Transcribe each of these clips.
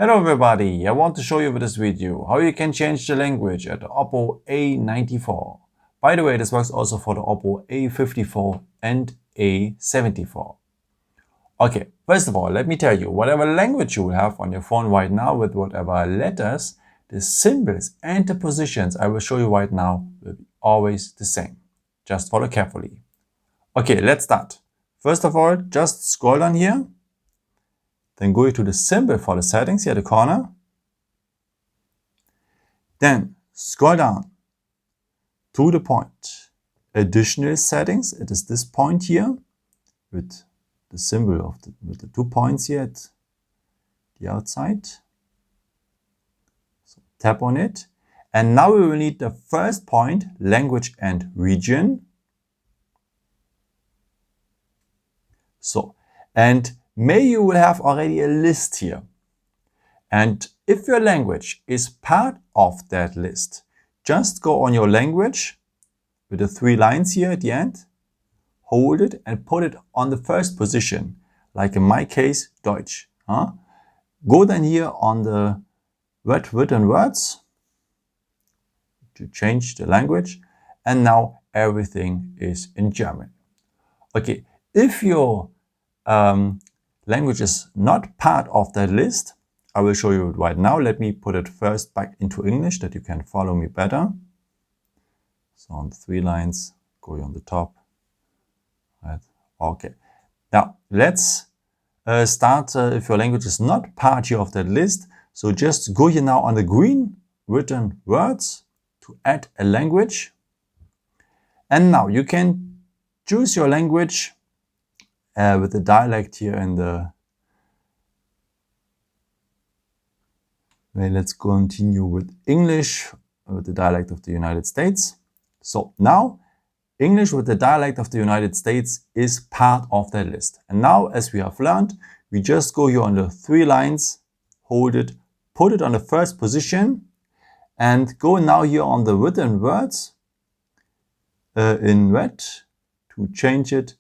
Hello everybody, I want to show you with this video how you can change the language at the Oppo A94. By the way, this works also for the Oppo A54 and A74. Okay, first of all, let me tell you, whatever language you will have on your phone right now with whatever letters, the symbols and the positions I will show you right now will be always the same. Just follow carefully. Okay, let's start. First of all, just scroll down here. Then go to the symbol for the settings here at the corner. Then scroll down to the point additional settings. It is this point here with the symbol of with the 2 points here at the outside. So tap on it. And now we will need the first point, language and region. So, and maybe you will have already a list here. And if your language is part of that list, just go on your language with the 3 lines here at the end, hold it and put it on the first position, like in my case, Deutsch. Go then here on the written words to change the language, and now everything is in German. Okay, if your language is not part of that list, I will show you it right now. Let me put it first back into English that you can follow me better. So on the 3 lines, go on the top. Right. Okay. Now let's start if your language is not part here of that list. So just go here now on the green written words to add a language. And now you can choose your language with the dialect here in the... Let's continue with English with the dialect of the United States. So now English with the dialect of the United States is part of that list. And now, as we have learned, we just go here on the 3 lines, hold it, put it on the first position, and go now here on the written words in red to change it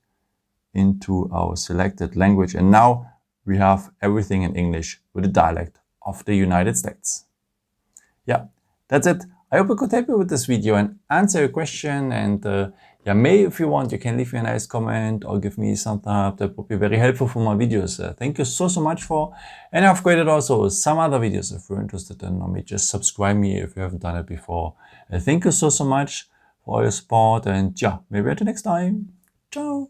into our selected language. And now we have everything in English with the dialect of the United States. Yeah, that's it. I hope I could help you with this video and answer your question. And yeah, maybe if you want, you can leave me a nice comment or give me some thumbs up. That would be very helpful for my videos. Thank you so much for. And I've created also some other videos if you're interested in, or maybe just subscribe me if you haven't done it before. Thank you so much for all your support, and yeah, maybe until next time. Ciao.